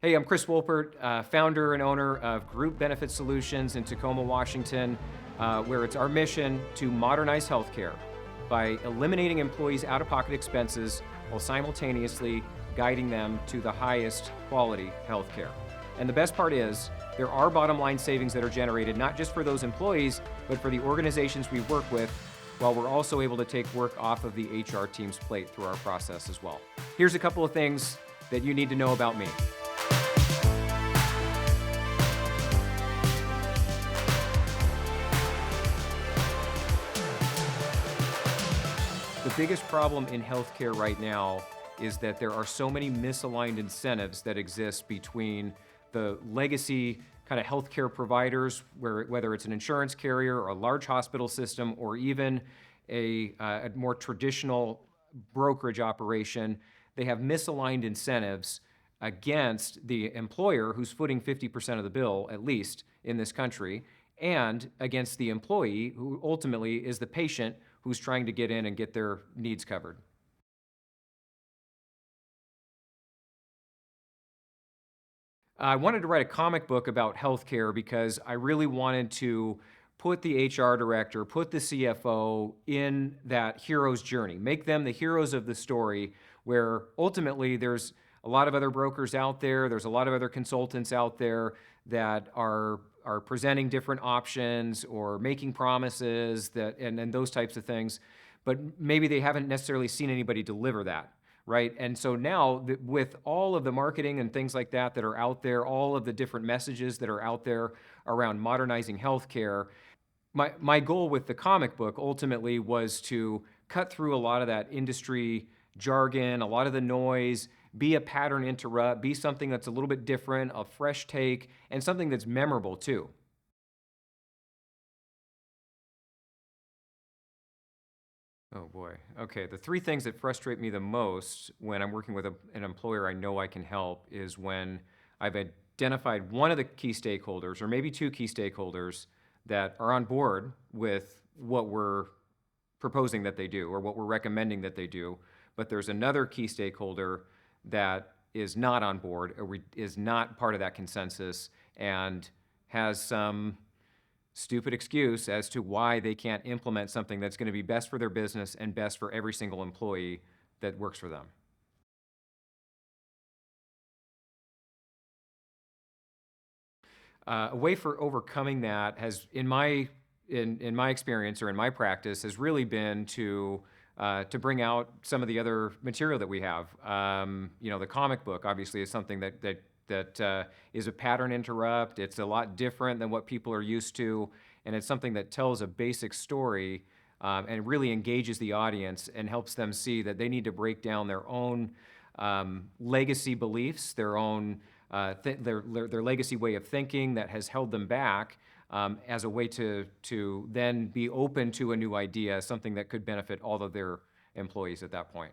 Hey, I'm Chris Wolpert, founder and owner of Group Benefit Solutions in Tacoma, Washington, where it's our mission to modernize healthcare by eliminating employees' out-of-pocket expenses while simultaneously guiding them to the highest quality healthcare. And the best part is, there are bottom line savings that are generated not just for those employees, but for the organizations we work with, while we're also able to take work off of the HR team's plate through our process as well. Here's a couple of things that you need to know about me. The biggest problem in healthcare right now is that there are so many misaligned incentives that exist between the legacy kind of healthcare providers, whether it's an insurance carrier or a large hospital system or even a more traditional brokerage operation. They have misaligned incentives against the employer who's footing 50% of the bill, at least in this country, and against the employee who ultimately is the patient who's trying to get in and get their needs covered. I wanted to write a comic book about healthcare because I really wanted to put the HR director, put the CFO in that hero's journey, make them the heroes of the story, where ultimately there's a lot of other brokers out there, there's a lot of other consultants out there that are presenting different options or making promises and those types of things, but maybe they haven't necessarily seen anybody deliver that. Right? And so now with all of the marketing and things like that are out there, all of the different messages that are out there around modernizing healthcare, my goal with the comic book ultimately was to cut through a lot of that industry jargon, a lot of the noise, be a pattern interrupt, be something that's a little bit different, a fresh take, and something that's memorable too. Oh boy. Okay, the three things that frustrate me the most when I'm working with an employer I know I can help is when I've identified one of the key stakeholders, or maybe two key stakeholders, that are on board with what we're proposing that they do or what we're recommending that they do, but there's another key stakeholder that is not on board or is not part of that consensus and has some stupid excuse as to why they can't implement something that's going to be best for their business and best for every single employee that works for them. A way for overcoming that has, in my experience or in my practice, has really been to bring out some of the other material that we have. The comic book obviously is something that is a pattern interrupt. It's a lot different than what people are used to, and it's something that tells a basic story and really engages the audience and helps them see that they need to break down their own legacy beliefs, their own their legacy way of thinking that has held them back, as a way to then be open to a new idea, something that could benefit all of their employees at that point.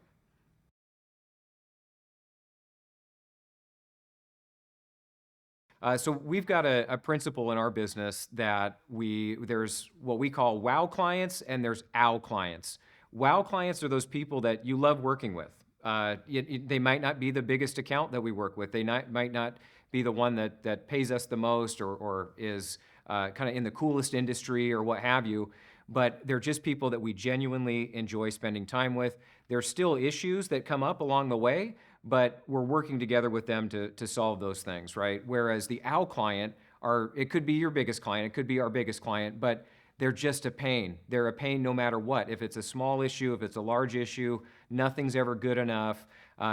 So we've got a principle in our business that there's what we call wow clients and there's ow clients. Wow clients are those people that you love working with. They might not be the biggest account that we work with. They might not be the one that pays us the most or is kind of in the coolest industry or what have you, but they're just people that we genuinely enjoy spending time with. There's still issues that come up along the way, but we're working together with them to solve those things, right? Whereas the owl client it could be your biggest client, it could be our biggest client, but they're just a pain. They're a pain no matter what. If it's a small issue, if it's a large issue, nothing's ever good enough,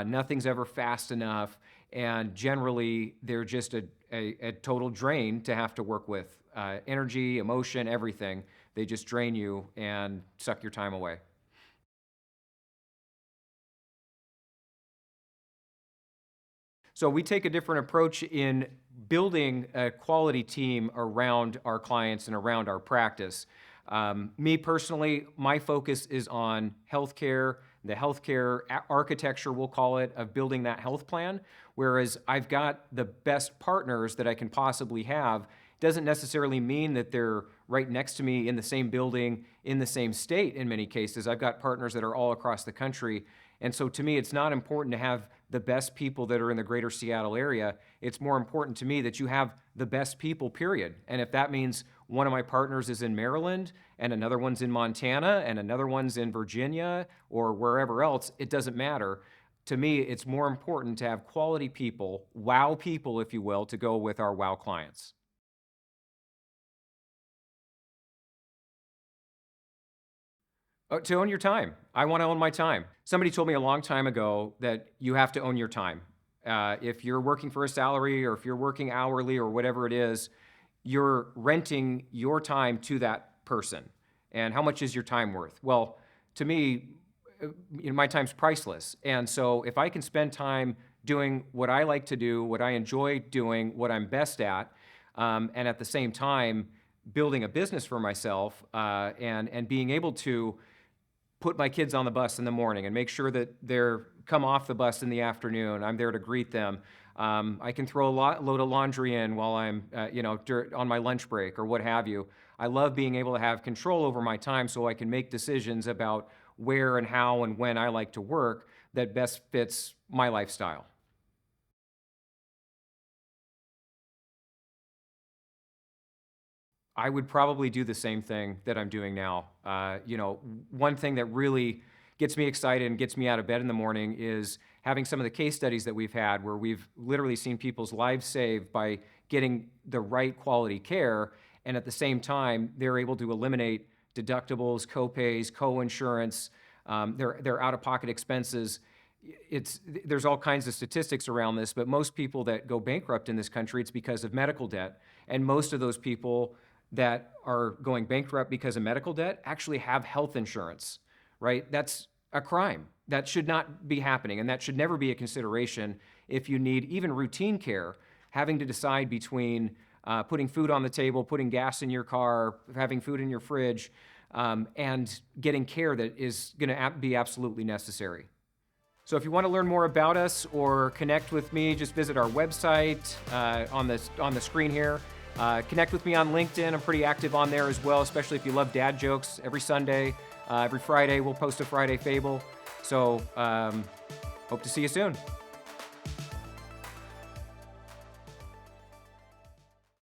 nothing's ever fast enough, and generally they're just a total drain to have to work with. Energy, emotion, everything. They just drain you and suck your time away. So we take a different approach in building a quality team around our clients and around our practice. Me personally, my focus is on healthcare, the healthcare architecture, we'll call it, of building that health plan, whereas I've got the best partners that I can possibly have. Doesn't necessarily mean that they're right next to me in the same building, in the same state in many cases. I've got partners that are all across the country. And so to me, it's not important to have the best people that are in the greater Seattle area. It's more important to me that you have the best people, period. And if that means one of my partners is in Maryland and another one's in Montana and another one's in Virginia or wherever else, it doesn't matter. To me, it's more important to have quality people, wow people, if you will, to go with our wow clients. To own your time. I want to own my time. Somebody told me a long time ago that you have to own your time. If you're working for a salary or if you're working hourly or whatever it is, you're renting your time to that person. And how much is your time worth? Well, to me, my time's priceless. And so if I can spend time doing what I like to do, what I enjoy doing, what I'm best at, and at the same time building a business for myself and being able to put my kids on the bus in the morning and make sure that they're come off the bus in the afternoon. I'm there to greet them. I can throw a load of laundry in while I'm, on my lunch break or what have you. I love being able to have control over my time so I can make decisions about where and how and when I like to work that best fits my lifestyle. I would probably do the same thing that I'm doing now. One thing that really gets me excited and gets me out of bed in the morning is having some of the case studies that we've had where we've literally seen people's lives saved by getting the right quality care, and at the same time, they're able to eliminate deductibles, copays, co-insurance, their out-of-pocket expenses. There's all kinds of statistics around this, but most people that go bankrupt in this country, it's because of medical debt. And most of those people that are going bankrupt because of medical debt actually have health insurance, right? That's a crime. That should not be happening, and that should never be a consideration if you need even routine care, having to decide between putting food on the table, putting gas in your car, having food in your fridge, and getting care that is going to be absolutely necessary. So if you want to learn more about us or connect with me, just visit our website on the screen here. Connect with me on LinkedIn. I'm pretty active on there as well, especially if you love dad jokes. Every Sunday, every Friday, we'll post a Friday Fable. So hope to see you soon.